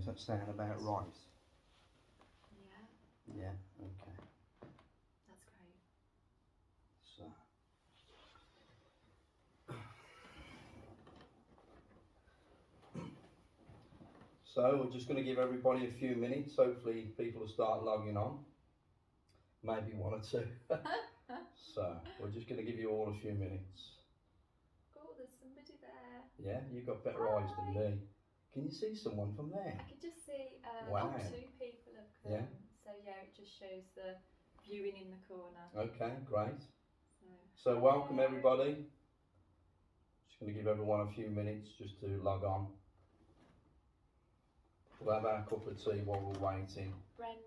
How's that sound about right? Yeah, Yeah, okay. that's great. So we're just going to give everybody a few minutes. Hopefully people will start logging on. Maybe one or two. So we're just going to give you all a few minutes. Oh, there's somebody there. Yeah, you've got better eyes than me. Can you see someone from there? I could just see Wow. 2 people have come. Yeah. So yeah, it just shows the viewing in the corner. Okay, great. So So welcome everybody. Just going to give everyone a few minutes just to log on. We'll have our cup of tea while we're waiting. Brenda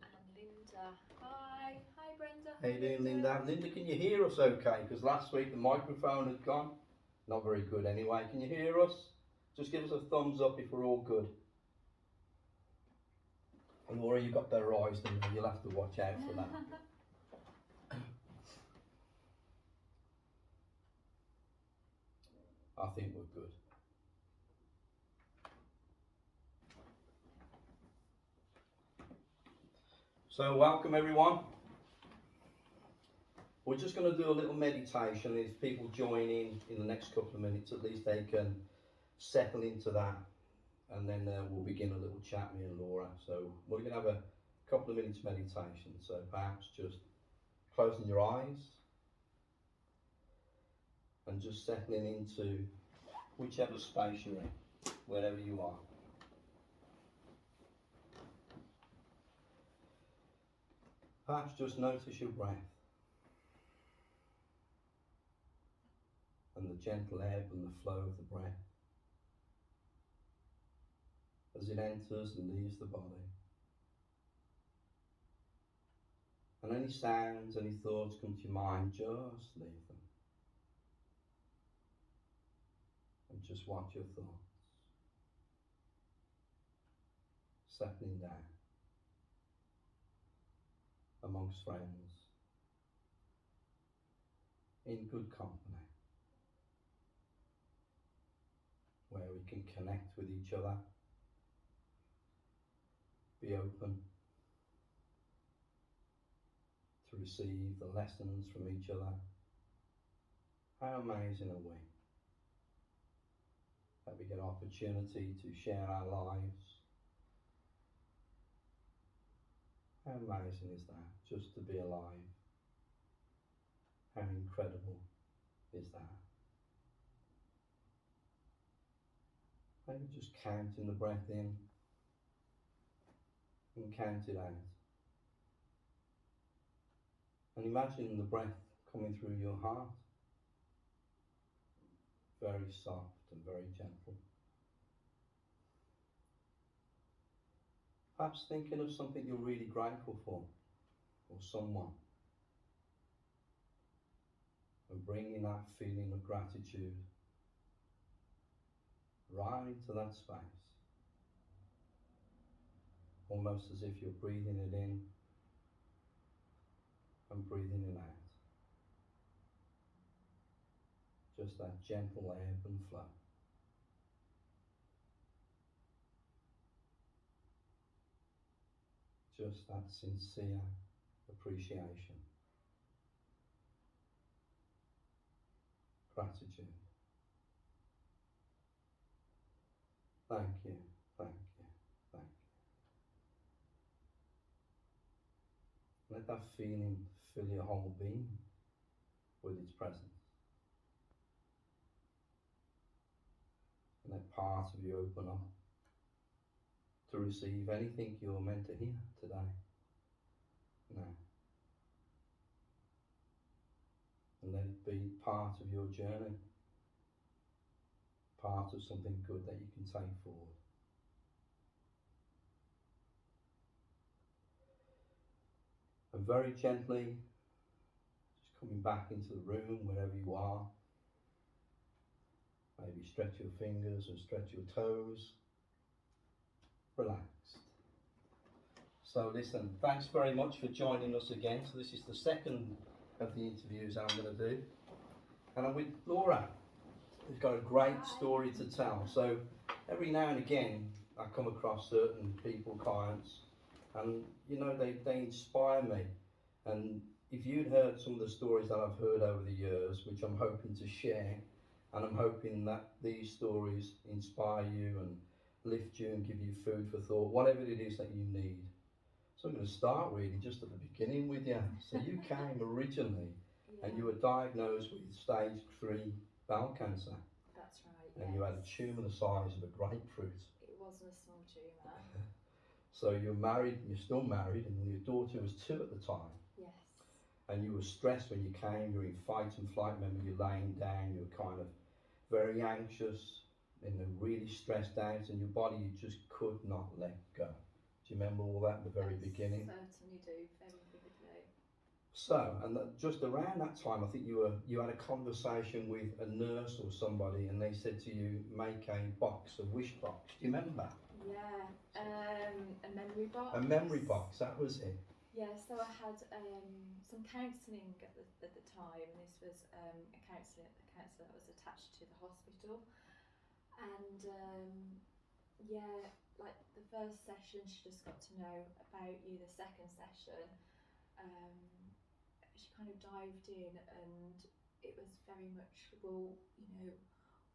and Linda. Hi. Hi Brenda. How you doing, Linda? Linda, can you hear us okay? Because last week the microphone had gone. Not very good anyway. Can you hear us? Just give us a thumbs up if we're all good. And Laura, you've got better eyes than me. You'll have to watch out for that. I think we're good. So welcome everyone. We're just going to do a little meditation. If people join in the next couple of minutes, at least they can settle into that. And then we'll begin a little chat, me and Laura. So we're going to have a couple of minutes meditation. So perhaps just closing your eyes and just settling into whichever space you're in, wherever you are. Perhaps just notice your breath and the gentle ebb and the flow of the breath as it enters and leaves the body. And any sounds, any thoughts come to your mind, just leave them. And just watch your thoughts settling down amongst friends, in good company, where we can connect with each other, be open to receive the lessons from each other. How amazing are we that we get opportunity to share our lives? How amazing is that, just to be alive? How incredible is that? Maybe just counting the breath in and count it out. And imagine the breath coming through your heart. Very soft and very gentle. Perhaps thinking of something you're really grateful for, or someone. And bringing that feeling of gratitude right to that space. Almost as if you're breathing it in and breathing it out. Just that gentle ebb and flow. Just that sincere appreciation. Gratitude. Thank you, thank you, thank you. Let that feeling fill your whole being with its presence. And let part of you open up to receive anything you're meant to hear today. Now. And let it be part of your journey, part of something good that you can take forward. And very gently, just coming back into the room, wherever you are. Maybe stretch your fingers and stretch your toes. Relaxed. So listen, thanks very much for joining us again. So this is the second of the interviews I'm going to do. And I'm with Laura, who's got a great story to tell. So every now and again, I come across certain people, clients, and you know they inspire me. And if you'd heard some of the stories that I've heard over the years, which I'm hoping to share, and I'm hoping that these stories inspire you and lift you and give you food for thought, whatever it is that you need. So I'm going to start really just at the beginning with you. So you came originally Yeah, and you were diagnosed with stage 3 bowel cancer, that's right. and you had a tumour the size of a grapefruit. It wasn't a small tumour. So you're married, you're still married, and your daughter was 2 at the time. Yes. And you were stressed when you came, you were in fight and flight. Remember, you're laying down, you were kind of very anxious and really stressed out, and your body you just could not let go. Do you remember all that at the very beginning? Certainly do, very vividly. So, and just around that time, I think you had a conversation with a nurse or somebody, and they said to you, make a box, a wish box. Do you remember? Yeah, a memory box. A memory box, that was it. Yeah, so I had some counselling at the time, and this was a counsellor that was attached to the hospital. And yeah, like the first session, she just got to know about you. The second session, she kind of dived in, and it was very much, well, you know,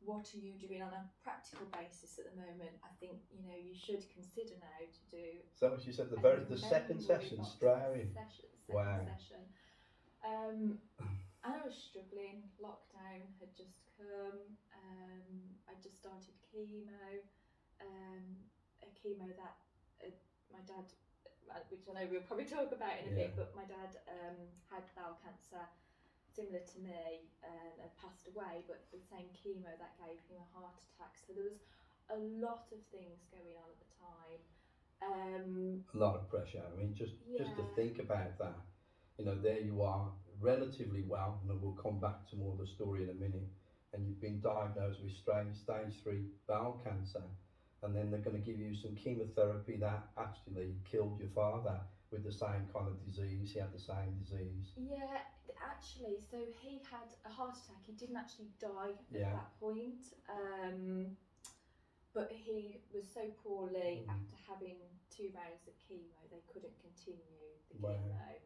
what are you doing on a practical basis at the moment? I think, you know, you should consider now to do. So that was you said the second session, straight. Wow. Session. And I was struggling. Lockdown had just come. I just started chemo. A chemo that my dad, which I know we'll probably talk about in a bit, but my dad had bowel cancer similar to me and had passed away, but the same chemo that gave him a heart attack. So there was a lot of things going on at the time. A lot of pressure. I mean, just to think about that. You know, there you are, relatively well, and we'll come back to more of the story in a minute. And you've been diagnosed with stage 3 bowel cancer, and then they're going to give you some chemotherapy that actually killed your father with the same kind of disease. He had the same disease. Yeah, actually, so he had a heart attack. He didn't actually die at that point, but he was so poorly after having 2 rounds of chemo, they couldn't continue the chemo.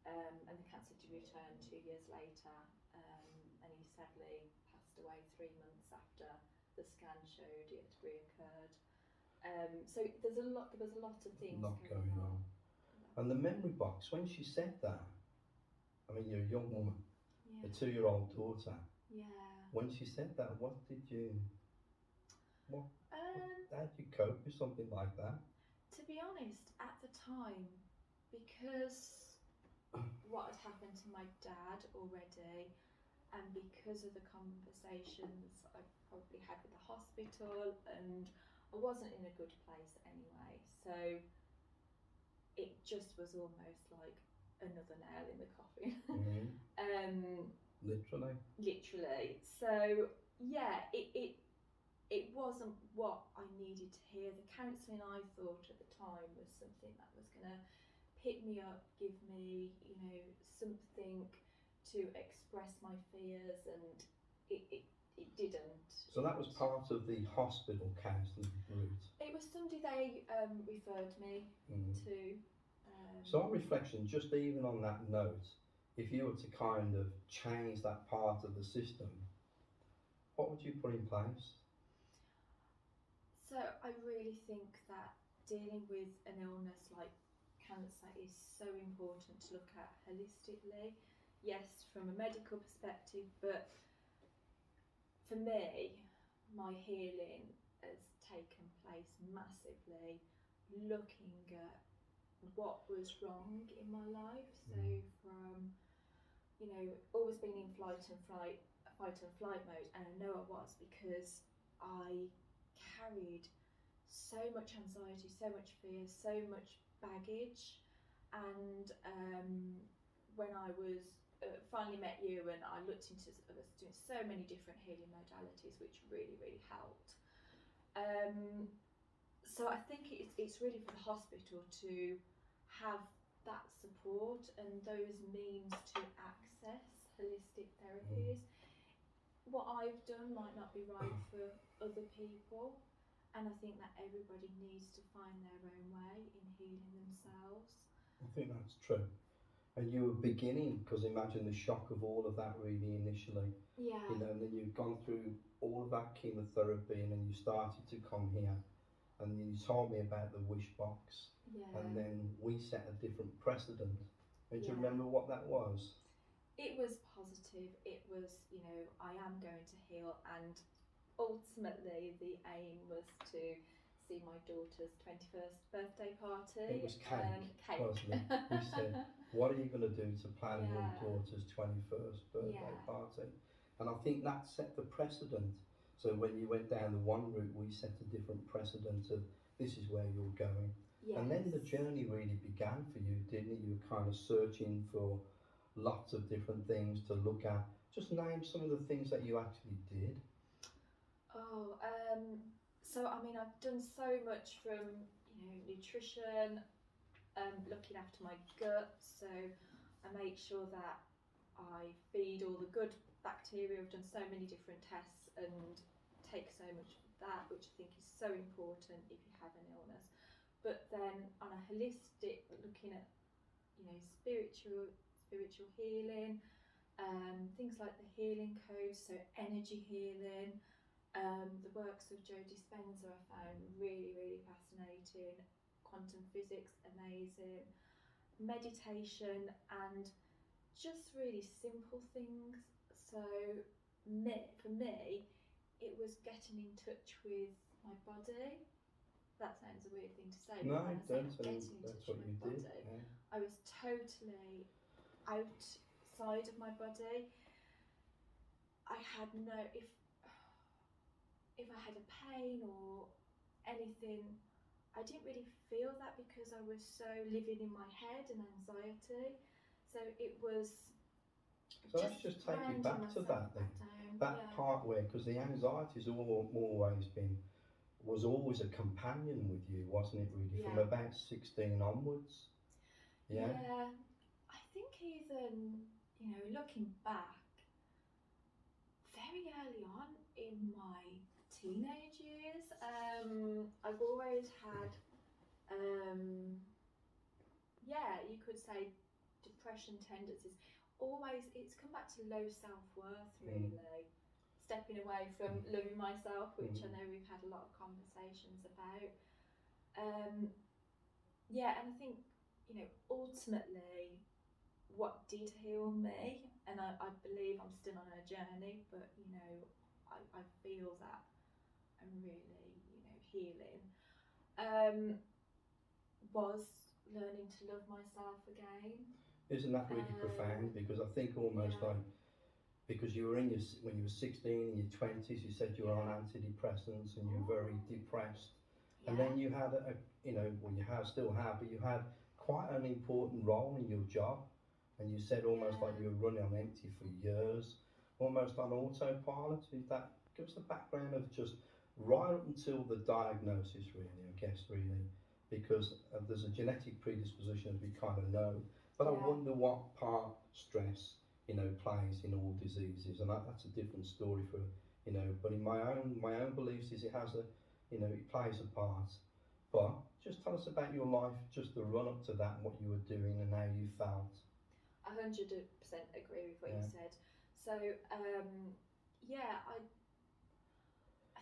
And the cancer did return 2 years later, and he sadly passed away 3 months after the scan showed it had reoccurred. So there was a lot of things going on. And the memory box, when she said that, I mean, you're a young woman, a 2-year-old daughter. Yeah. When she said that, how did you cope with something like that? To be honest, at the time, because what had happened to my dad already, and because of the conversations I probably had with the hospital, and I wasn't in a good place anyway, so it just was almost like another nail in the coffin. Literally. So yeah, it wasn't what I needed to hear. The counselling I thought at the time was something that was going to pick me up, give me, you know, something to express my fears, and it didn't. So that was part of the hospital counselling route? It was somebody they referred me to. So on reflection, just even on that note, if you were to kind of change that part of the system, what would you put in place? So I really think that dealing with an illness like cancer is so important to look at holistically. Yes, from a medical perspective, but for me, my healing has taken place massively looking at what was wrong in my life. So from, you know, always being in fight and flight mode, and I know I was because I carried so much anxiety, so much fear, so much baggage. And when I was finally met you, and I looked into doing so many different healing modalities, which really, really helped. So I think it's really for the hospital to have that support and those means to access holistic therapies. What I've done might not be right for other people. and I think that everybody needs to find their own way in healing themselves. I think that's true. And you were beginning, because imagine the shock of all of that really initially, Yeah. you know, and then you've gone through all of that chemotherapy and then you started to come here and you told me about the wish box Yeah. and then we set a different precedent. And do you Yeah. remember what that was? It was positive. It was, you know, I am going to heal, and ultimately the aim was to see my daughter's 21st birthday party. It was cake, cake. wasn't it? We said, what are you going to do to plan your Yeah. daughter's 21st birthday Yeah. party? And I think that set the precedent. So when you went down the one route, we set a different precedent of this is where you're going. Yes. And then the journey really began for you, didn't it? You were kind of searching for lots of different things to look at. Just name some of the things that you actually did. Oh, so I mean, I've done so much from, you know, nutrition, looking after my gut. So I make sure that I feed all the good bacteria. I've done so many different tests and take so much of that, which I think is so important if you have an illness. But then on a holistic, looking at, you know, spiritual healing, things like the healing codes, so energy healing. The works of Joe Dispenza I found really, really fascinating. Quantum physics, amazing. Meditation, and just really simple things. So for me, it was getting in touch with my body. That sounds a weird thing to say. No, but don't. getting in That's touch what with you my did. body. Yeah. I was totally outside of my body. I had no, if I had a pain or anything, I didn't really feel that because I was so living in my head and anxiety. So it was. So let's just take you back to that then. That part where, because the anxiety's was always a companion with you, wasn't it really, from about 16 onwards? Yeah? Yeah, I think even, you know, looking back, very early on in my teenage years, I've always had, you could say depression tendencies. Always, it's come back to low self-worth really. Stepping away from loving myself, which I know we've had a lot of conversations about. And I think, you know, ultimately what did heal me, and I believe I'm still on a journey, but, you know, I feel that I'm really, you know, healing, was learning to love myself again. Isn't that really profound? Because I think almost like, because you were when you were 16, in your 20s, you said you were on antidepressants and you were very depressed. And then you had still have, but you had quite an important role in your job. And you said almost like you were running on empty for years, almost on autopilot. Give us the background of just right up until the diagnosis, really, I guess, really, because there's a genetic predisposition, as we kind of know. But I wonder what part stress, you know, plays in all diseases, and that's a different story for, you know. But in my own beliefs is it plays a part. But just tell us about your life, just the run up to that, and what you were doing, and how you felt. 100% agree with what you said. So I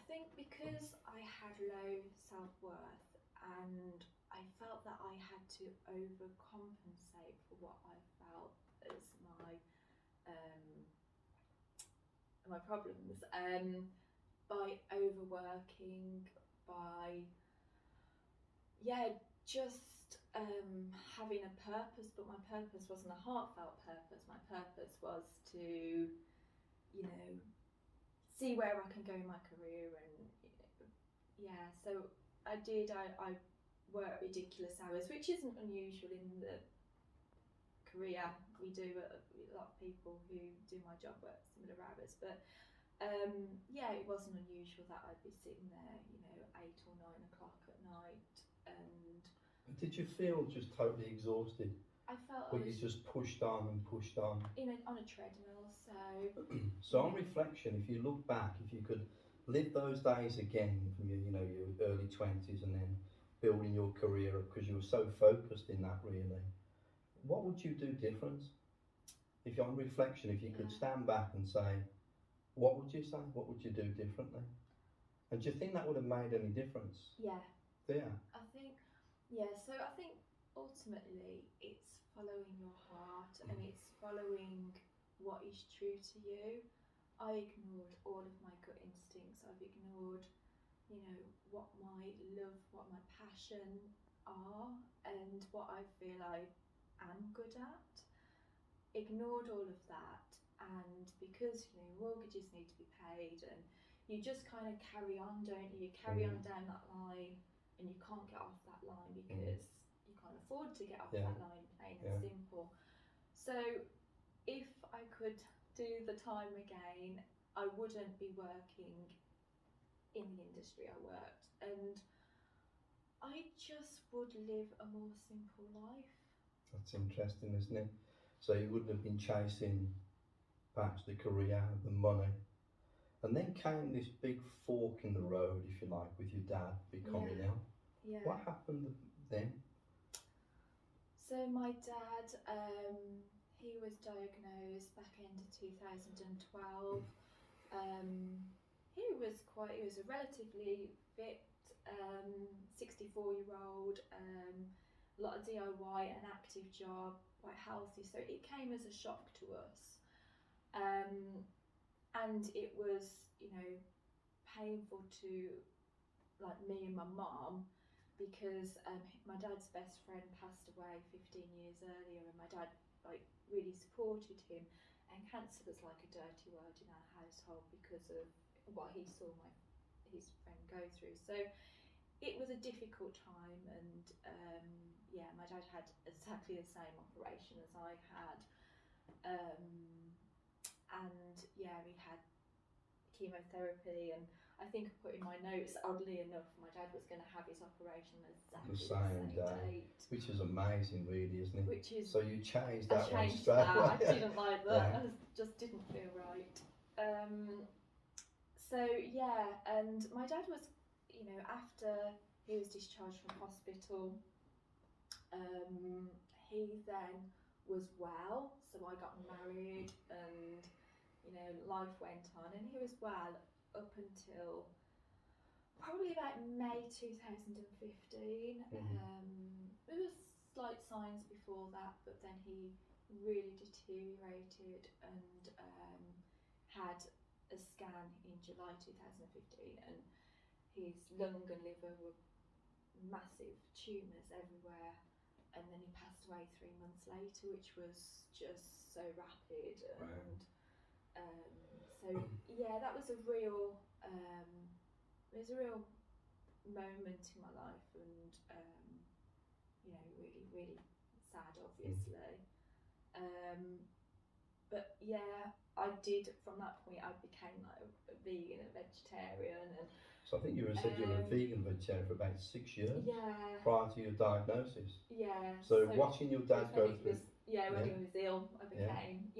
think because I had low self-worth and I felt that I had to overcompensate for what I felt as my problems, by overworking, by just having a purpose, but my purpose wasn't a heartfelt purpose. My purpose was to, you know, see where I can go in my career, and so I worked ridiculous hours, which isn't unusual in the career we do. A lot of people who do my job work similar hours, but it wasn't unusual that I'd be sitting there, you know, 8 or 9 o'clock at night. And did you feel just totally exhausted? I felt. But you just pushed on and pushed on. On a treadmill, so. So on reflection, if you look back, if you could live those days again from your, your early 20s and then building your career up because you were so focused in that really, what would you do different? If you're on reflection, if you could stand back and say, what would you say? What would you do differently? And do you think that would have made any difference? Yeah. Yeah. I think, yeah, so I think ultimately it's following your heart and it's following what is true to you. I ignored all of my gut instincts. I've ignored, what my love, what my passion are, and what I feel I am good at. Ignored all of that, and because mortgages need to be paid, and you just kind of carry on, don't you? You carry on down that line, and you can't get off that line because you can't afford to get off that line, plain and simple. So if I could do the time again, I wouldn't be working in the industry I worked, and I just would live a more simple life. That's interesting, isn't it? So you wouldn't have been chasing perhaps the career, the money. And then came this big fork in the road, if you like, with your dad becoming ill. Yeah. What happened then? So my dad, he was diagnosed back end of 2012. He was a relatively fit, 64-year-old, a lot of DIY, an active job, quite healthy. So it came as a shock to us. And it was, painful to like me and my mum because my dad's best friend passed away 15 years earlier, and my dad really supported him. And cancer was like a dirty word in our household because of what he saw his friend go through. So it was a difficult time, and my dad had exactly the same operation as I had. We had chemotherapy, and I think I put in my notes, oddly enough, my dad was going to have his operation exactly the same date. Which is amazing, really, isn't it? So you changed that one straight away. I didn't like that. It just didn't feel right. And my dad was, after he was discharged from hospital, he then was well, so I got married, and life went on, and he was well up until probably about May 2015. There was slight signs before that, but then he really deteriorated and had a scan in July 2015, and his lung and liver were massive tumours everywhere, and then he passed away 3 months later, which was just so rapid. And that was a real moment in my life, and really, really sad, obviously. But I did, from that point I became like a vegan, a vegetarian, and so I think you said you were a vegan vegetarian for about 6 years prior to your diagnosis. So watching your dad go through when he was ill, I became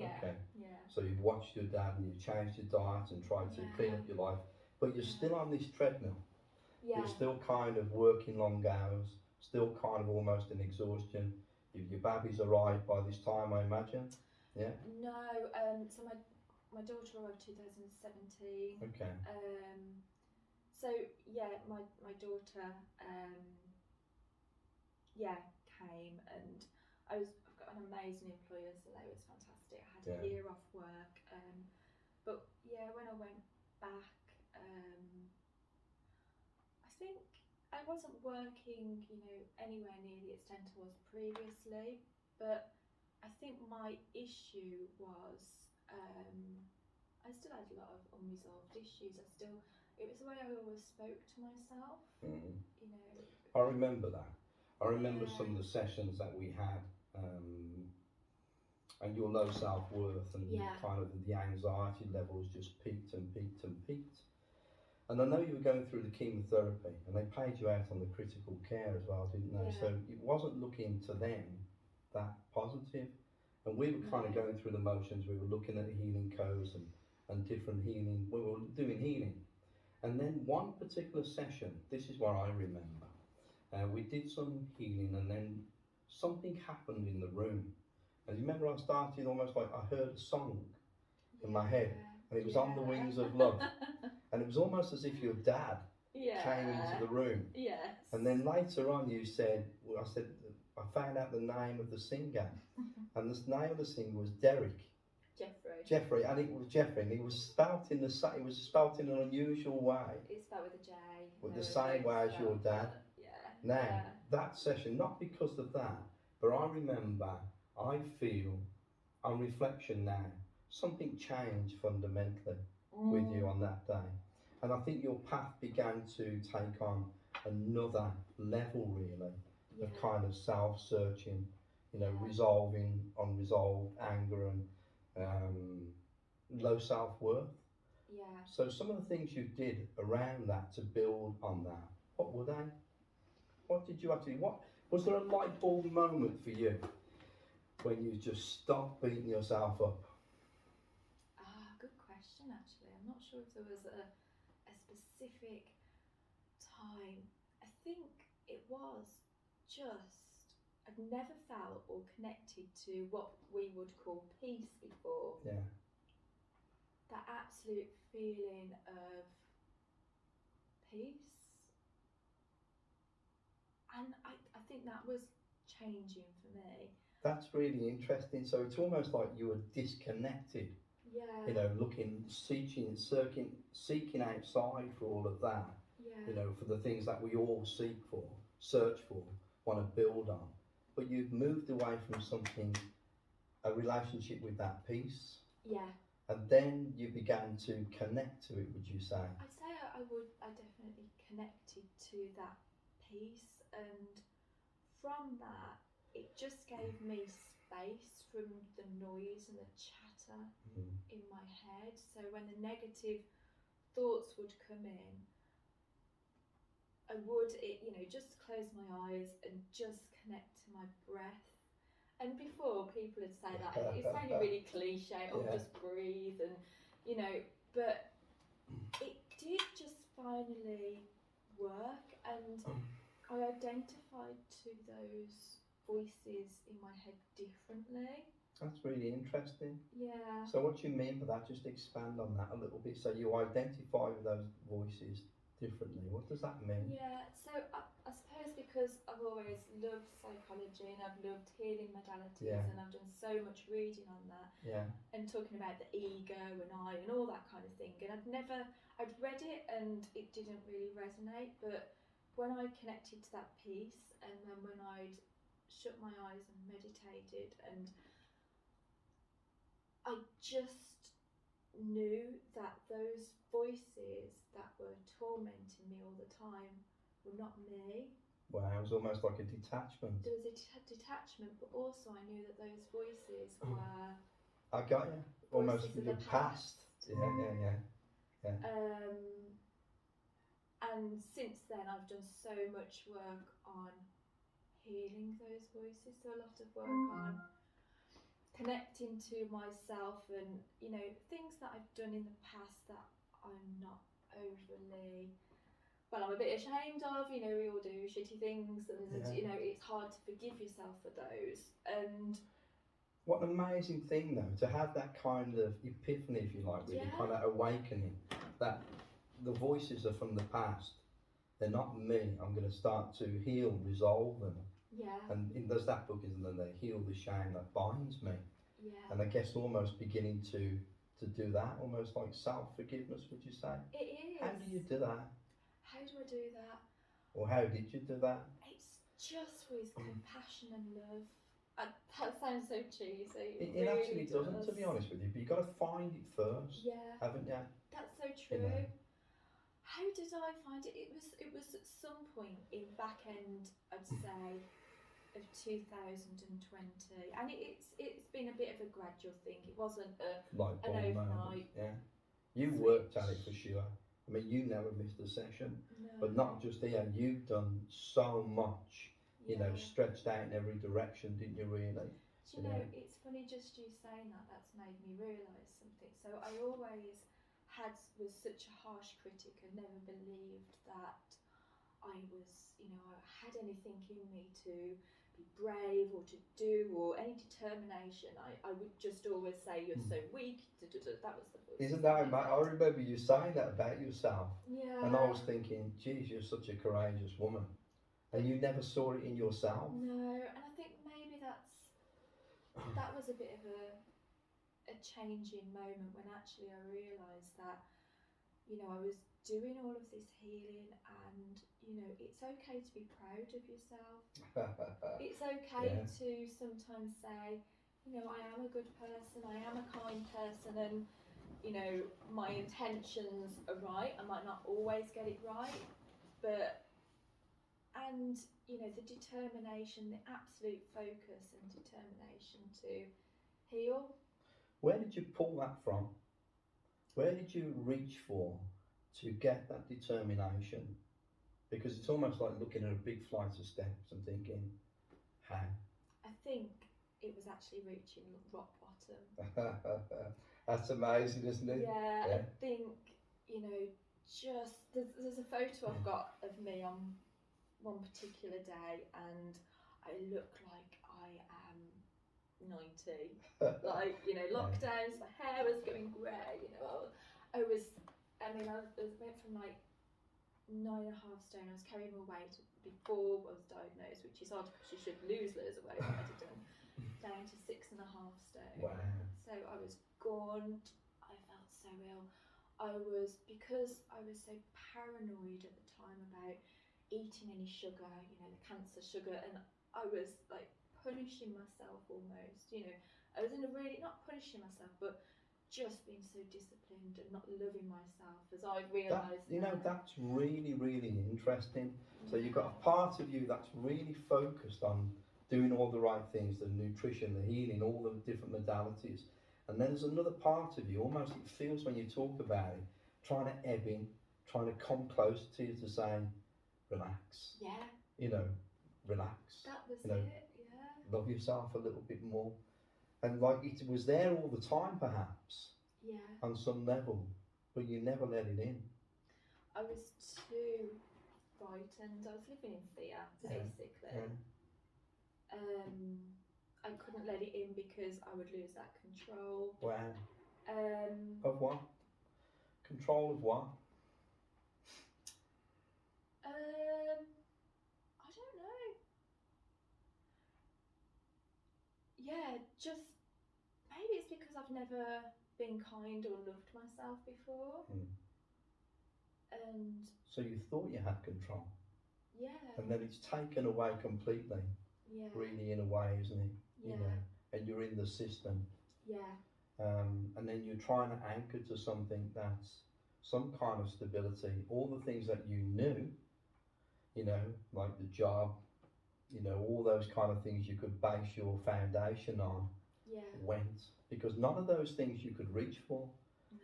So you watched your dad and you changed your diet and tried to clean up your life, but you're still on this treadmill. You're still kind of working long hours, still kind of almost in exhaustion. Your baby's arrived by this time, I imagine. Yeah. No, so my daughter arrived 2017. Okay. My daughter came, and I've got an amazing employer, so they was fantastic. I had a year off work, but when I went back, I think I wasn't working, anywhere near the extent I was previously, but I think my issue was I still had a lot of unresolved issues. It was the way I always spoke to myself. I remember that. I remember some of the sessions that we had, and your low self-worth and kind of the anxiety levels just peaked and peaked and peaked. And I know you were going through the chemotherapy, and they paid you out on the critical care as well, didn't they? So it wasn't looking to them that positive. And we were kind of going through the motions. We were looking at healing codes and different healing. We were doing healing. And then one particular session, this is what I remember. We did some healing, and then something happened in the room. And you remember, I started almost like I heard a song in my head, and it was On the Wings of Love. And it was almost as if your dad came into the room. Yes. And then later on, you said, well, I said, I found out the name of the singer, and the name of the singer was Derek. Jeffrey, and it was Jeffrey, and it was spelt in an unusual way. It's spelled with a J. With the same way as your dad. Now, that session, not because of that, but I remember, I feel, on reflection now, something changed fundamentally with you on that day. And I think your path began to take on another level, really, of kind of self-searching, resolving unresolved anger and low self-worth. Yeah. So some of the things you did around that to build on that, what were they? What did you actually, what was there a light bulb moment for you when you just stopped beating yourself up? Good question, actually. I'm not sure if there was a specific time. I think it was just, I'd never felt or connected to what we would call peace before. Yeah. That absolute feeling of peace. And I think that was changing for me. That's really interesting. So it's almost like you were disconnected. Yeah. Seeking outside for all of that. Yeah. For the things that we all search for, want to build on. But you've moved away from something, a relationship with that peace. Yeah. And then you began to connect to it, would you say? I'd say I definitely connected to that peace, and from that, it just gave me space from the noise and the chatter in my head. So when the negative thoughts would come in, I would, just close my eyes and just connect to my breath. And before, people would say that, it sounded really cliche, just breathe, and, but it did just finally work, and I identified to those voices in my head differently. That's really interesting. Yeah. So what do you mean by that? Just expand on that a little bit. So you identify with those voices differently. What does that mean? Yeah, so I suppose because I've always loved psychology and I've loved healing modalities, and I've done so much reading on that, and talking about the ego and I and all that kind of thing, and I'd read it and it didn't really resonate, but when I connected to that piece, and then when I'd shut my eyes and meditated, and I just knew that those voices that were tormenting me all the time were not me. Wow, it was almost like a detachment. There was a detachment, but also I knew that those voices were... I got you. Almost from your past. Yeah. And since then I've done so much work on healing those voices, so a lot of work on connecting to myself, and things that I've done in the past that I'm not overly, well, I'm a bit ashamed of. We all do shitty things, and it's hard to forgive yourself for those. And what an amazing thing, though, to have that kind of epiphany, if you like, really, kind of awakening, that the voices are from the past, they're not me. I'm going to start to heal, resolve them. Yeah. And there's that book, isn't there? They heal the shame that binds me. Yeah. And I guess almost beginning to do that, almost like self-forgiveness, would you say? It is. How do you do that? How do I do that? Or how did you do that? It's just with compassion and love. That sounds so cheesy. It really actually doesn't, to be honest with you. But you've got to find it first, haven't you? That's so true. How did I find it? It was at some point in back end, I'd say, of 2020, and it's been a bit of a gradual thing. It wasn't an overnight. You worked at it for sure. I mean, you never missed a session, but not just here. You've done so much. Stretched out in every direction, didn't you? Really. Do you know? It's funny just you saying that. That's made me realise something. So I always was such a harsh critic and never believed that I was, I had anything in me to be brave or to do or any determination. I would just always say, "You're so weak." That was the voice. Isn't that amazing? I remember you saying that about yourself. Yeah. And I was thinking, geez, you're such a courageous woman. And you never saw it in yourself. No, and I think maybe that was a bit of a changing moment when actually I realised that, I was doing all of this healing and, it's okay to be proud of yourself. It's okay to sometimes say, I am a good person, I am a kind person, and, my intentions are right. I might not always get it right, but, and, the determination, the absolute focus and determination to heal. Where did you pull that from? Where did you reach for to get that determination? Because it's almost like looking at a big flight of steps and thinking, how? I think it was actually reaching rock bottom. That's amazing, isn't it? Yeah, I think, just there's a photo I've got of me on one particular day, and I look like I am 90. Like, lockdowns, my hair was going grey, I went from like 9.5 stone. I was carrying my weight before I was diagnosed, which is odd because you should lose loads of weight, but I didn't, down to 6.5 stone. Wow. So I was gaunt, I felt so ill. Because I was so paranoid at the time about eating any sugar, the cancer sugar, and I was like punishing myself almost, I was in a really, not punishing myself, but just being so disciplined and not loving myself as I realised. That's really, really interesting. So you've got a part of you that's really focused on doing all the right things, the nutrition, the healing, all the different modalities. And then there's another part of you, almost it feels when you talk about it, trying to ebb in, trying to come close to you to say, relax. Yeah. Relax. That was it, yeah. Love yourself a little bit more. And like it was there all the time perhaps. Yeah. On some level, but you never let it in. I was too frightened. I was living in fear, basically. Yeah. I couldn't let it in because I would lose that control. Wow. Of what? Control of what? I don't know. Yeah, just maybe it's because I've never been kind or loved myself before. And so you thought you had control. Yeah. And then it's taken away completely. Yeah. Really, in a way, isn't it? Yeah. And you're in the system. Yeah. And then you're trying to anchor to something that's some kind of stability. All the things that you knew, like the job, all those kind of things you could base your foundation on, went. Because none of those things you could reach for.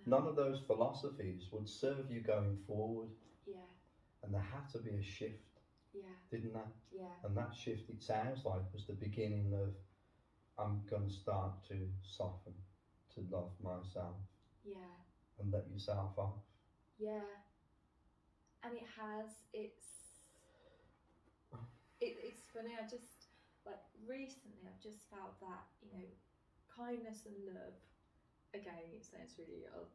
No. None of those philosophies would serve you going forward. Yeah. And there had to be a shift. Yeah. Didn't there? Yeah. And that shift, it sounds like, was the beginning of, I'm going to start to soften, to love myself. Yeah. And let yourself off. Yeah. And it has, it's funny, I just, like, recently I've just felt that, kindness and love, again, it sounds really, I'll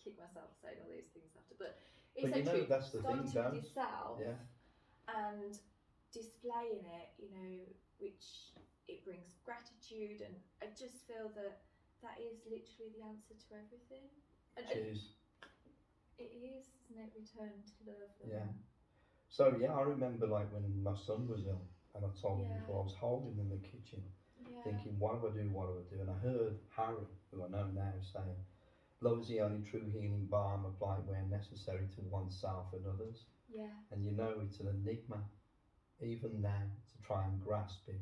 kick myself saying all these things after, but it's actually that's the thing, starting with yourself and displaying it, which it brings gratitude, and I just feel that is literally the answer to everything. And it is. It is, isn't it? Return to love. Yeah. So I remember like when my son was ill, and I told him before, I was holding him in the kitchen, thinking, what do I do? What do I do? And I heard Harry, who I know now, saying, love is the only true healing balm applied where necessary to oneself and others. Yeah. And it's an enigma, even now, to try and grasp it,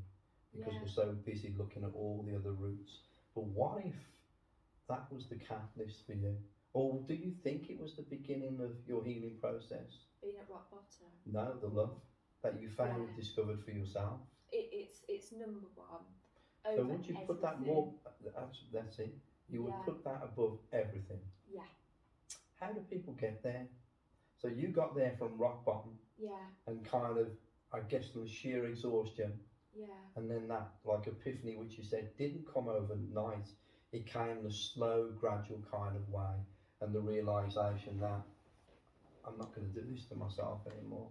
because we're so busy looking at all the other routes. But what if that was the catalyst for you? Or do you think it was the beginning of your healing process? Being at rock bottom? No, the love that you found, discovered for yourself. It's number one. So would you put that more? That's it. You would put that above everything. Yeah. How do people get there? So you got there from rock bottom Yeah. and kind of, I guess, from sheer exhaustion, Yeah. and then that like epiphany, which you said didn't come overnight. It came in a slow, gradual kind of way, and the realization that I'm not going to do this to myself anymore.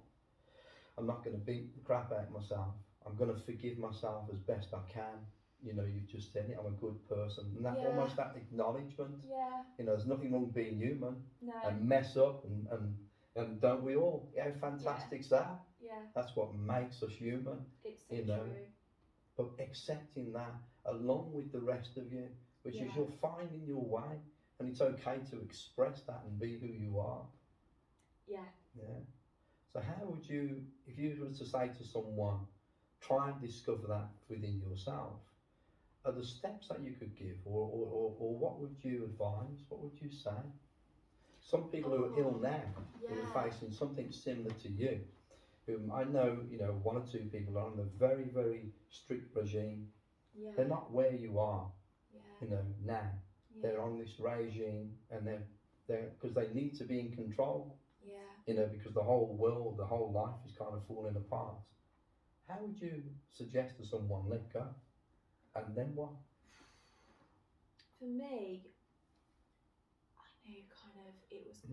I'm not going to beat the crap out of myself. I'm going to forgive myself as best I can. You know, you've just said it. I'm a good person, and that Yeah. almost that acknowledgement. Yeah. You know, there's nothing wrong being human No. and mess up, and don't we all? How fantastic's that? Yeah. That's what makes us human. It's so you know. true. But accepting that along with the rest of you, which is you're finding your way, and it's okay to express that and be who you are. Yeah. Yeah. So how would you, if you were to say to someone, try and discover that within yourself, are there steps that you could give, or what would you advise? What would you say? Some people who are ill now, who are facing something similar to you, whom I know, you know, one or two people are on a very, very strict regime. Yeah. They're not where you are, Yeah. you know, now. Yeah. They're on this regime, and they're because they need to be in control. Yeah. You know, because the whole world, the whole life is kind of falling apart. How would you suggest to someone let go? And then what? For me, I knew kind of it was,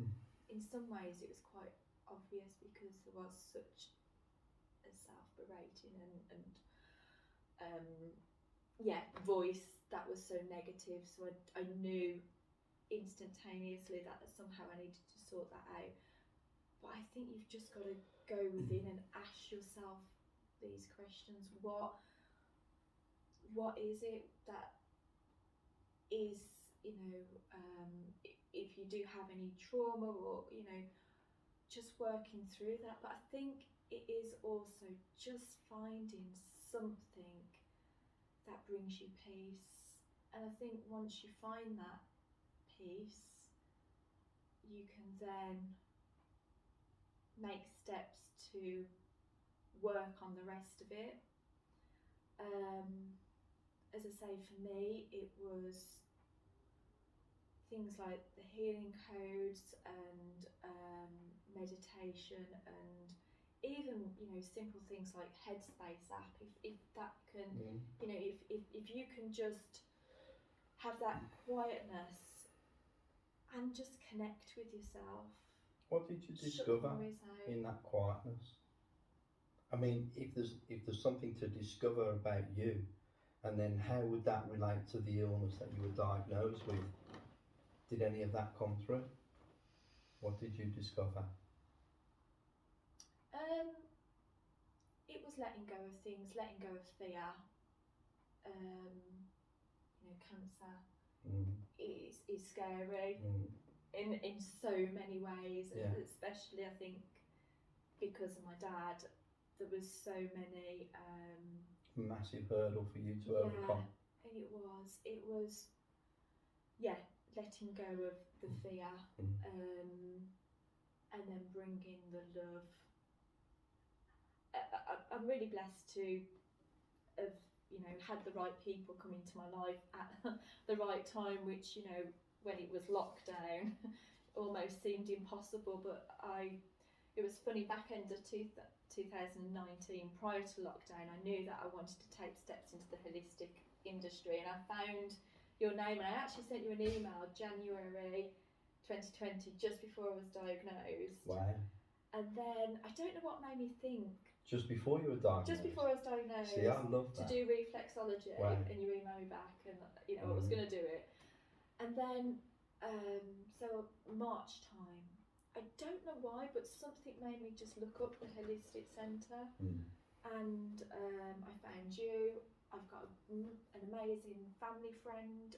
in some ways it was quite obvious because there was such a self-berating and voice that was so negative. So I knew instantaneously that somehow I needed to sort that out. But I think you've just got to go within and ask yourself these questions. What is it that is, you know, if you do have any trauma, or, you know, just working through that. But I think it is also just finding something that brings you peace. And I think once you find that peace, you can then make steps to work on the rest of it. As I say, for me, it was things like the healing codes and meditation, and even, you know, simple things like Headspace app. If that can, you know, if you can just have that quietness and just connect with yourself. What did you discover in that quietness? I mean, if there's something to discover about you, and then how would that relate to the illness that you were diagnosed with? Did any of that come through? What did you discover? It was letting go of things, letting go of fear. You know, cancer is scary in so many ways, and especially I think because of my dad, there was so many massive hurdle for you to overcome. And it was letting go of the fear, and then bringing the love. I'm really blessed to have, you know, had the right people come into my life at the right time, which, you know, when it was lockdown almost seemed impossible. But it was funny, back end of 2019, prior to lockdown, I knew that I wanted to take steps into the holistic industry, and I found your name, and I actually sent you an email January 2020, just before I was diagnosed. Wow. And then I don't know what made me think. Just before you were diagnosed? Just before I was diagnosed. See, I love that. To do reflexology. Wow. And you emailed me back, and, you know, I was going to do it. And then, so March time, I don't know why, but something made me just look up the Holistic Centre. And I found you. I've got an amazing family friend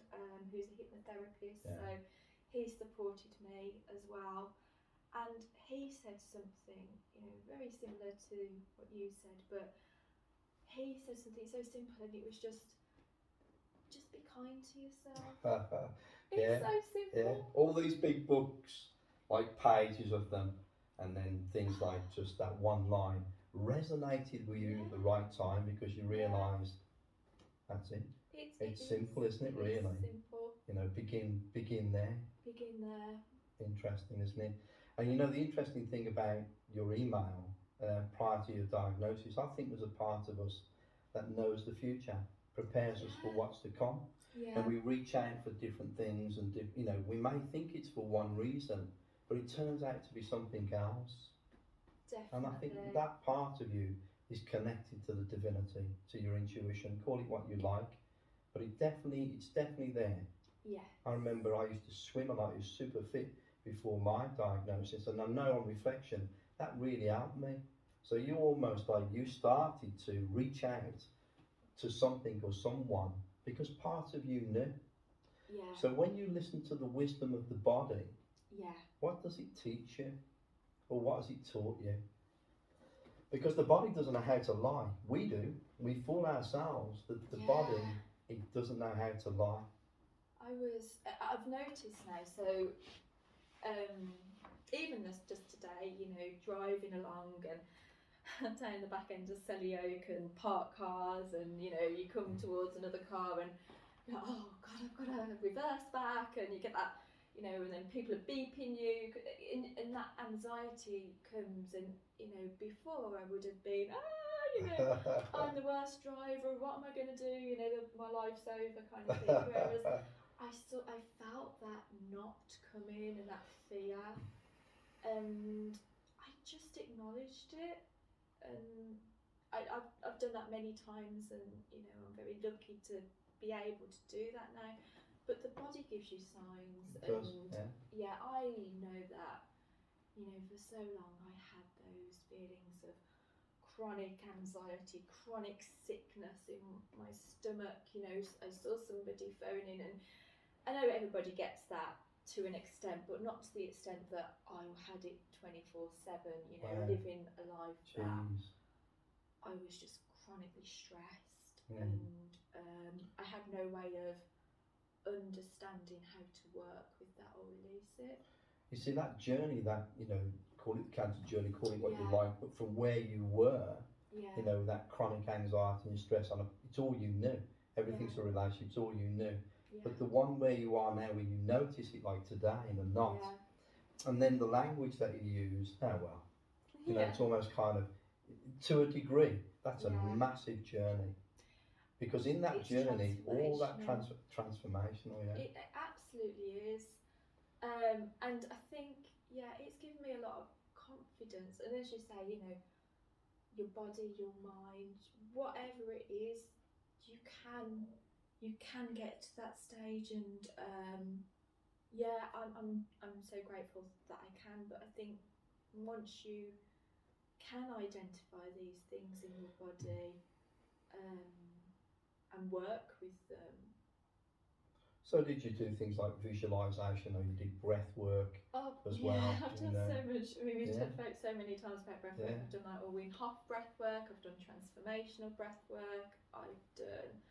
who's a hypnotherapist, so he supported me as well. And he said something, you know, very similar to what you said, but he said something so simple, and it was just be kind to yourself. It's so simple. Yeah. All these big books, like pages of them, and then things like just that one line resonated with you at the right time, because you realised that's it. It's simple, isn't it? Really. It's simple. You know, begin there. Begin there. Interesting, isn't it? And you know, the interesting thing about your email prior to your diagnosis, I think there's a part of us that knows the future, prepares us for what's to come, and Yeah, we reach out for different things, and you know, we may think it's for one reason, but it turns out to be something else. And I think definitely. that part of you is connected to the divinity, to your intuition. Call it what you like, but it's definitely there. Yeah, I remember I used to swim a lot. I was super fit before my diagnosis, and I know on reflection that really helped me. So you almost like you started to reach out to something or someone because part of you knew. yeah, So when you listen to the wisdom of the body, yeah, what does it teach you, or what has it taught you? Because the body doesn't know how to lie. We do. We fool ourselves. The body, yeah. it doesn't know how to lie. I've noticed now, so even just today, you know, driving along and down the back end of Selly Oak and park cars, and you know, you come towards another car and you're like, oh God, I've got to reverse back, and you get that, you know, and then people are beeping you, and that anxiety comes, and you know, before I would have been, you know, I'm the worst driver, what am I going to do, you know, my life's over kind of thing, whereas I felt that not come in and that fear, and I just acknowledged it, and I've done that many times, and you know, I'm very lucky to be able to do that now. But the body gives you signs, It does, and yeah, I know that, you know, for so long I had those feelings of chronic anxiety, chronic sickness in my stomach. You know, I saw somebody phoning, and I know everybody gets that to an extent, but not to the extent that I had it 24/7. You know, Wow. living a life that Jeez. I was just chronically stressed, Mm. and I had no way of understanding how to work with that or release it. You see that journey, that you know, call it the cancer journey, call it what you Yeah. like, but from where you were, Yeah. you know, that chronic anxiety and stress, it's all you knew. Everything's a relationship. It's all you knew. Yeah. But the one where you are now, where you notice it, like today, and the not, and then the language that you use. Oh well, you know, it's almost kind of, to a degree, that's a massive journey. Because in that It's journey, all that transformational. transformational, yeah. It absolutely is. And I think, it's given me a lot of confidence. And as you say, you know, your body, your mind, whatever it is, you can get to that stage. And I'm so grateful that I can. But I think once you can identify these things in your body, and work with them. So did you do things like visualization, or you did breath work as well? I've done so much. I mean, we've talked about so many times about breath work. Yeah. I've done like Wim Hof breath work. I've done transformational breath work. I've done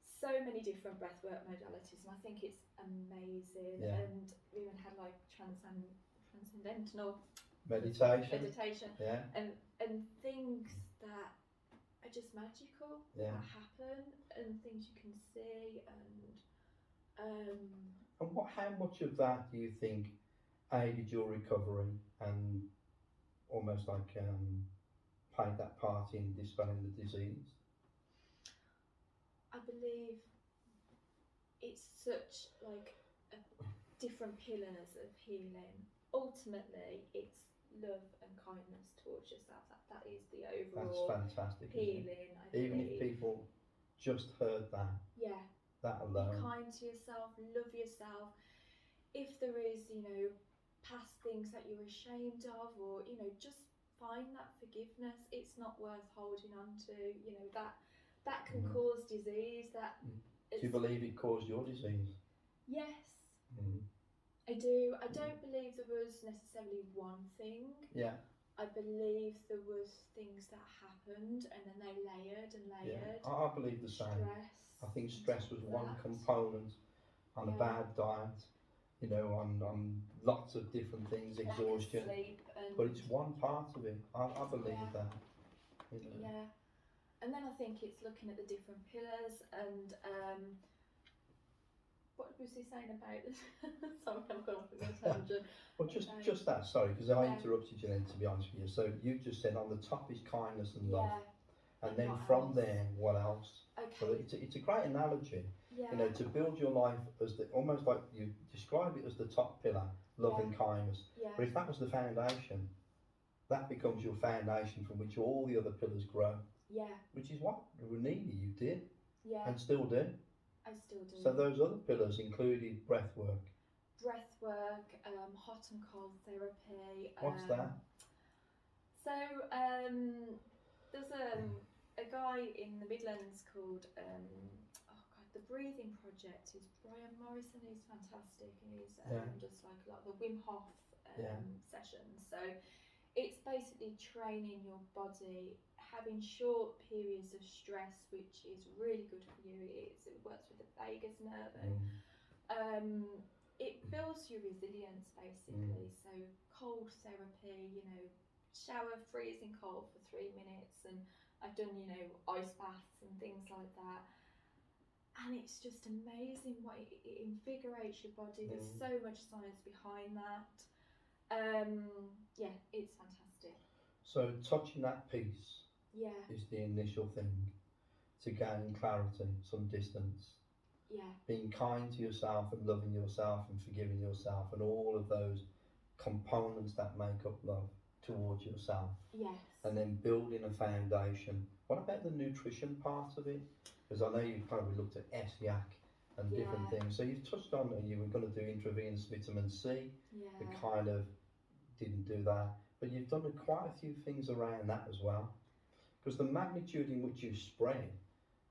so many different breath work modalities, and I think it's amazing. Yeah. And we even had like transcendental meditation. Yeah. And things that are just magical, that happen, and things you can see, and how much of that do you think aided your recovery and almost like played that part in dispelling the disease? I believe it's such like different pillars of healing. Ultimately, it's love and kindness towards yourself. That is the overall fantastic, healing. Even if people just heard that. Yeah. That alone. Be kind to yourself, love yourself. If there is, you know, past things that you're ashamed of, or, you know, just find that forgiveness. It's not worth holding on to. You know, that can cause disease. Do you believe it caused your disease? Yes. I do. I don't believe there was necessarily one thing. Yeah. I believe there was things that happened, and then they layered and layered. Yeah. I believe the same. Stress. I think stress was one component on a bad diet, you know, on lots of different things, exhaustion. Sleep and but it's one part of it. I believe that. You know. Yeah. And then I think it's looking at the different pillars, and what was he saying about this? Sorry, I've gone off on a tangent. Well, just that, sorry, because I interrupted you then, to be honest with you. So you just said on the top is kindness and love, Yeah. and then what from else? there, what else? So Okay. it's a great analogy, Yeah. you know, to build your life as the, almost like you describe it as the top pillar, love and kindness. Yeah. But if that was the foundation, that becomes your foundation from which all the other pillars grow. Yeah. Which is what Renita you did Yeah. and still do. I still do. So those other pillars included breath work. Breath work, hot and cold therapy. What's that? So there's a guy in the Midlands called the Breathing Project. Is Brian Morrison. He's fantastic, and he's does like a lot of the Wim Hof sessions. So it's basically training your body, having short periods of stress, which is really good for you. It works with the vagus nerve, and it builds your resilience basically. So cold therapy, you know, shower freezing cold for 3 minutes, and I've done, you know, ice baths and things like that. And it's just amazing what it invigorates your body. There's so much science behind that. Yeah, it's fantastic. So touching that piece is the initial thing to gain clarity, some distance. Yeah. Being kind to yourself and loving yourself and forgiving yourself and all of those components that make up love towards yourself. Yes. And then building a foundation. What about the nutrition part of it? Because I know you've probably looked at SIAC and different things. So you've touched on that you were going to do intravenous vitamin C. Yeah. You kind of didn't do that. But you've done quite a few things around that as well. Because the magnitude in which you spread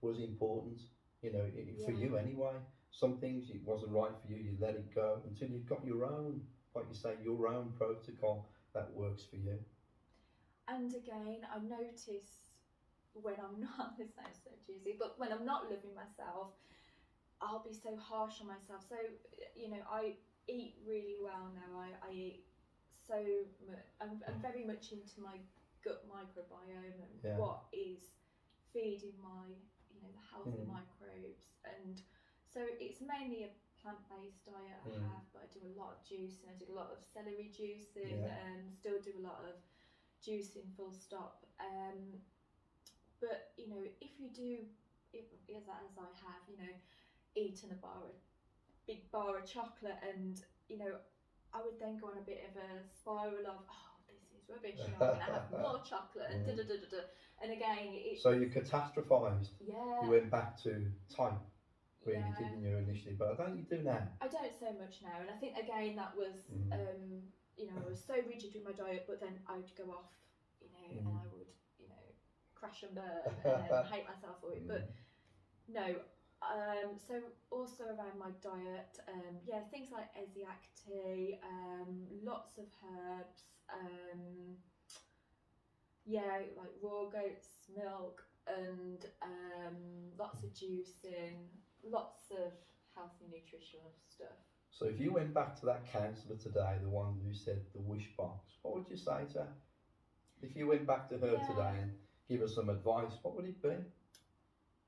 was important, you know, for you anyway. Some things it wasn't right for you, you let it go until you've got your own, like you say, your own protocol that works for you. And again, I notice when I'm not, this sounds so cheesy, but when I'm not loving myself, I'll be so harsh on myself. So, you know, I eat really well now. I eat so much, I'm very much into my gut microbiome and what is feeding my, you know, the healthy microbes. And so it's mainly a plant-based diet I have, but I do a lot of juicing. I do a lot of celery juicing and still do a lot of juicing full stop. But, you know, if you do, as I have, you know, eaten a big bar of chocolate, and, you know, I would then go on a bit of a spiral of, oh, this is rubbish, you know, I'm going to have more chocolate, and da-da-da-da-da. And again, So you catastrophised. Yeah. You went back to type, really, didn't you, initially? But I don't you do now. I don't so much now, and I think, again, that was, you know, I was so rigid with my diet, but then I would go off, you know, and I would, you know, crash and burn and hate myself for it. But no, so also around my diet, things like SIAC tea, lots of herbs, like raw goat's milk, and lots of juicing, lots of healthy nutritional stuff. So if you went back to that counsellor today, the one who said the wish box, what would you say to her? If you went back to her today and give her some advice, what would it be?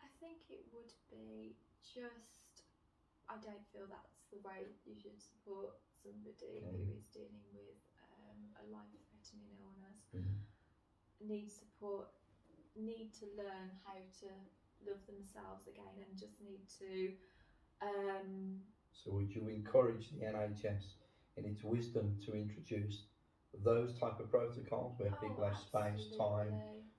I think it would be just, I don't feel that's the way you should support somebody who is dealing with a life-threatening illness. Need support, need to learn how to love themselves again, and just need to So would you encourage the NHS in its wisdom to introduce those type of protocols where people have space, time,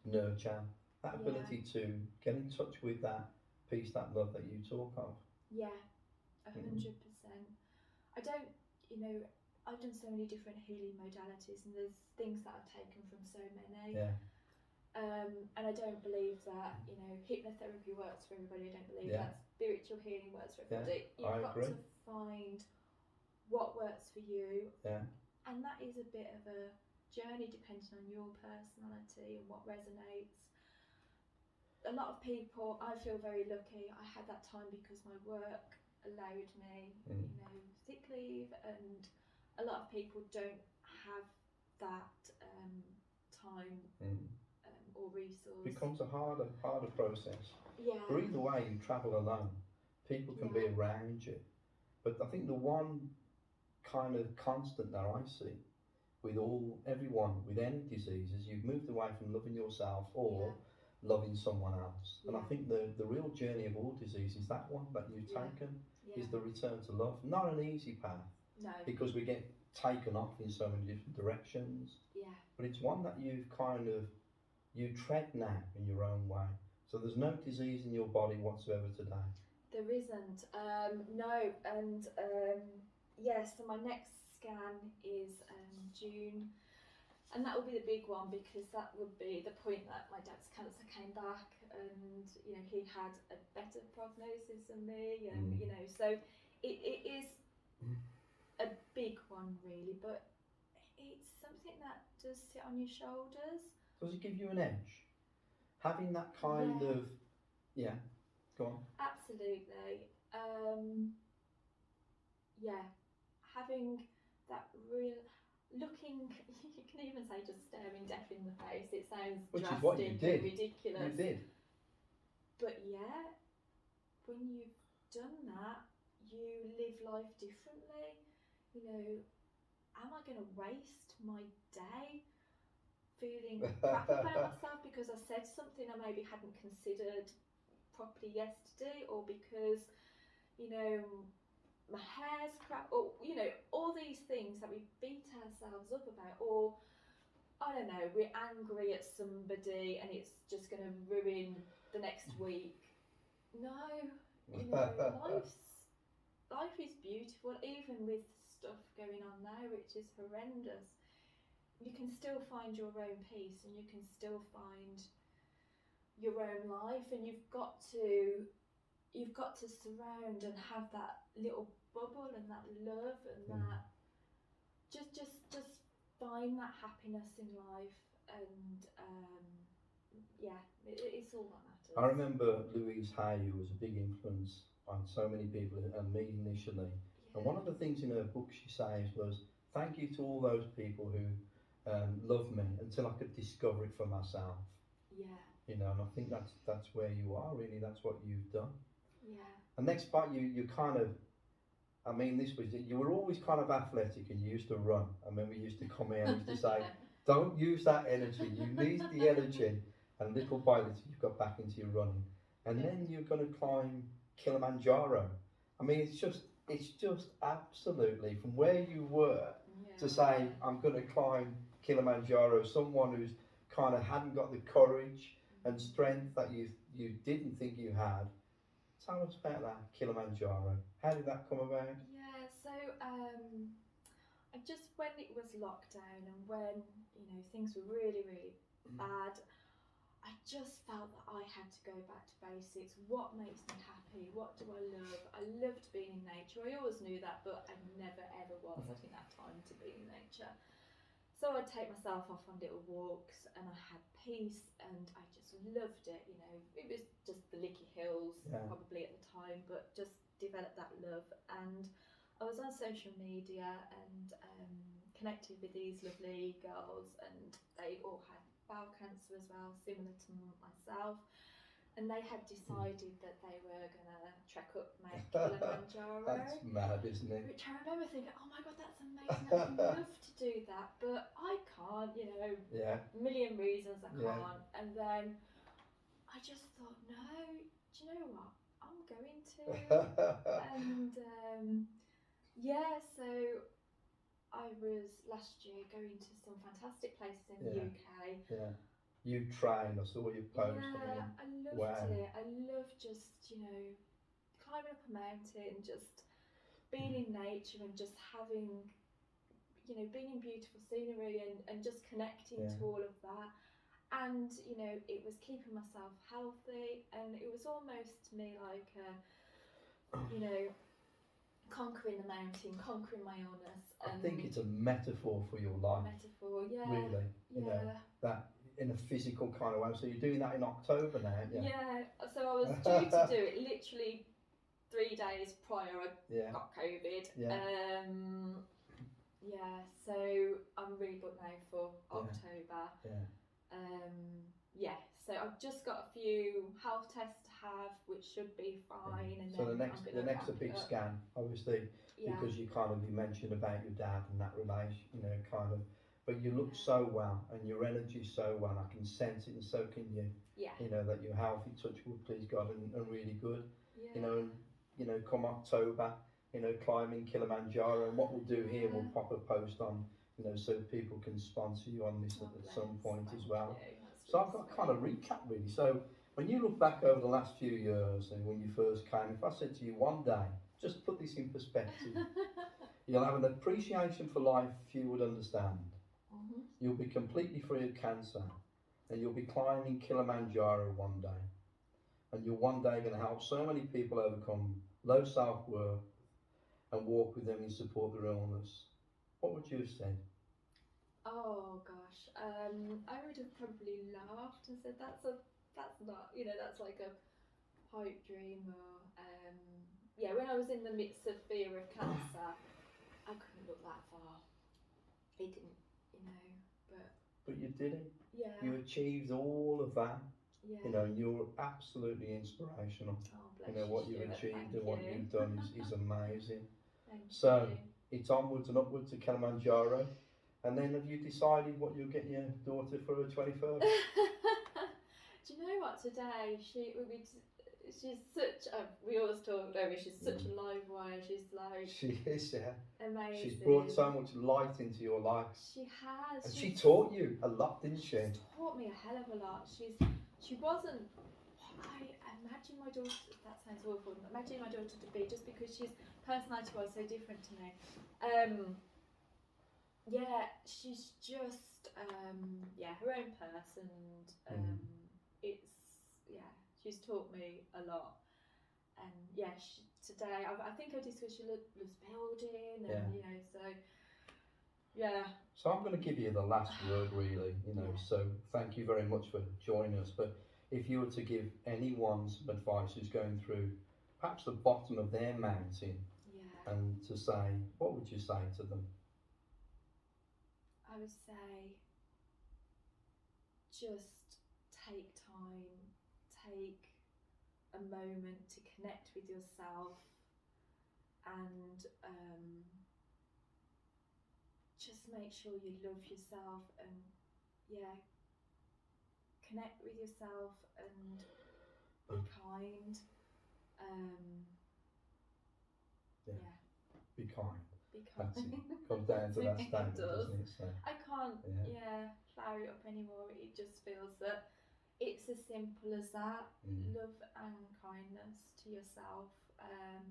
nurture, that ability to get in touch with that peace, that love that you talk of? Yeah, 100%. I don't, you know, I've done so many different healing modalities, and there's things that I've taken from so many. And I don't believe that, you know, hypnotherapy works for everybody. I don't believe that spiritual healing works for everybody. You've got to find what works for you. And that is a bit of a journey depending on your personality and what resonates. A lot of people, I feel very lucky. I had that time because my work allowed me, you know, sick leave, and a lot of people don't have that time or resource. It becomes a harder process. Yeah. But either way, you travel alone. People can be around you, But I think the one kind of constant that I see with everyone with any disease is you've moved away from loving yourself or loving someone else. And I think the real journey of all disease is that one that you've taken, is the return to love. Not an easy path, No. because we get taken off in so many different directions. Yeah. But it's one that you tread now in your own way. So there's no disease in your body whatsoever today. There isn't. No. And so my next scan is June. And that will be the big one, because that would be the point that my dad's cancer came back, and he had a better prognosis than me, and so it is a big one really, but it's something that does sit on your shoulders. Does it give you an edge? Having that kind of go on. Absolutely. Having that real looking, you can even say just staring death in the face. It sounds Which drastic is what you did. and ridiculous. You did. But when you've done that, you live life differently. Am I going to waste my day feeling crap about myself because I said something I maybe hadn't considered properly yesterday, or because my hair's crap, or all these things that we beat ourselves up about, or I don't know, we're angry at somebody and it's just going to ruin the next week. No, life is beautiful, even with stuff going on now which is horrendous. You can still find your own peace, and you can still find your own life, and you've got to surround and have that little bubble and that love and that just find that happiness in life, and it's all that matters. I remember Louise Hay, who was a big influence on so many people, and me initially. And one of the things in her book she says was, thank you to all those people who loved me until I could discover it for myself. And I think that's where you are, really. That's what you've done. And next part, you kind of, you were always kind of athletic, and you used to run. I remember you used to come here and used to say, don't use that energy, you need the energy. And little by little you've got back into your running. And then you're going to climb Kilimanjaro. I mean, it's just absolutely, from where you were to say, I'm going to climb Kilimanjaro, someone who's kind of hadn't got the courage and strength that you didn't think you had. Tell us about that, Kilimanjaro. How did that come about? So just when it was lockdown, and when things were really, really bad, I just felt that I had to go back to basics. What makes me happy? What do I love? I loved being in nature. I always knew that, but I never ever was taking that time to be in nature. So I'd take myself off on little walks, and I had peace, and I just loved it. It was just the Licky Hills probably at the time, but just developed that love. And I was on social media and connected with these lovely girls, and they all had bowel cancer as well, similar to myself. And they had decided that they were going to trek up Mount Kilimanjaro. That's mad, isn't it? Which I remember thinking, oh my God, that's amazing. I'd love to do that, but I can't, a million reasons I can't. And then I just thought, no, do you know what? I'm going to. And so I was last year going to some fantastic places in the UK. You train, I saw you post. I loved it. I love just, climbing up a mountain, just being in nature, and just having, being in beautiful scenery, and just connecting to all of that. And, it was keeping myself healthy, and it was almost to me like, conquering the mountain, conquering my illness. I think it's a metaphor for your life. Really. That in a physical kind of way. So you're doing that in October now, aren't you? So I was due to do it literally 3 days prior I got COVID. So I'm really booked now for October. So I've just got a few health tests to have, which should be fine. And So then the next a big scan, obviously, because you mentioned about your dad and that relation, kind of. But you look so well, and your energy so well. I can sense it, and so can you. Yeah. That you're healthy, touch wood, please God, and really good. Yeah. And come October, climbing Kilimanjaro. And what we'll do here, we'll pop a post on, so people can sponsor you on this at some point as well. So I've got kind of recap really. So when you look back over the last few years and when you first came, if I said to you one day, just put this in perspective, you'll have an appreciation for life you would understand. Mm-hmm. You'll be completely free of cancer, and you'll be climbing Kilimanjaro one day. And you're one day going to help so many people overcome low self-worth and walk with them in support of their illness. What would you have said? Oh gosh, I would have probably laughed and said that's not, that's like a pipe dream, or when I was in the midst of fear of cancer, I couldn't look that far. It didn't, But you did it. Yeah. You achieved all of that. Yeah. And you're absolutely inspirational. Oh, bless What you, you've achieved and thank what you. you've done is amazing. Thank So you. it's onwards and upwards to Kilimanjaro. And then have you decided what you'll get your daughter for her 21st? Do you know what? Today she's such a. We always talk over. She's such a live wire. She's like. She is, yeah. Amazing. She's brought so much light into your life. She has. And she taught you a lot, didn't she? She's taught me a hell of a lot. She wasn't. I imagine my daughter. That sounds awful. Imagine my daughter to be, just because she's personality-wise so different to me. Yeah, she's just her own person. She's taught me a lot, and today I think I discussed she loves building, and So I'm going to give you the last word, really. So thank you very much for joining us. But if you were to give anyone some advice who's going through perhaps the bottom of their mountain, and to say, what would you say to them? I would say, just take time, take a moment to connect with yourself, and just make sure you love yourself, and connect with yourself, and be kind. Be kind. Be kind. That's it. Comes down to that standard, doesn't it? So, I can't flower it up anymore. It just feels that it's as simple as that. Love and kindness to yourself,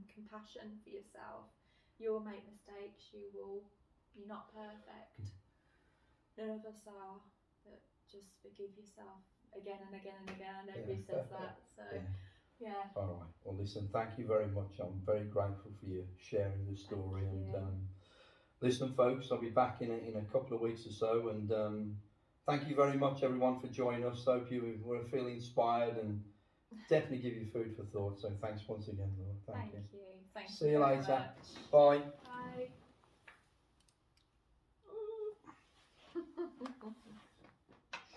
compassion for yourself. You'll make mistakes, you're not perfect. None of us are, but just forgive yourself again and again and again. I know who says that, so all right, well listen, thank you very much. I'm very grateful for you sharing your story. And listen folks, I'll be back in a couple of weeks or so, and thank you very much everyone for joining us. Hope you were feeling inspired, and definitely give you food for thought. So thanks once again, Laura. Thank you. Thank See you later. Much. Bye.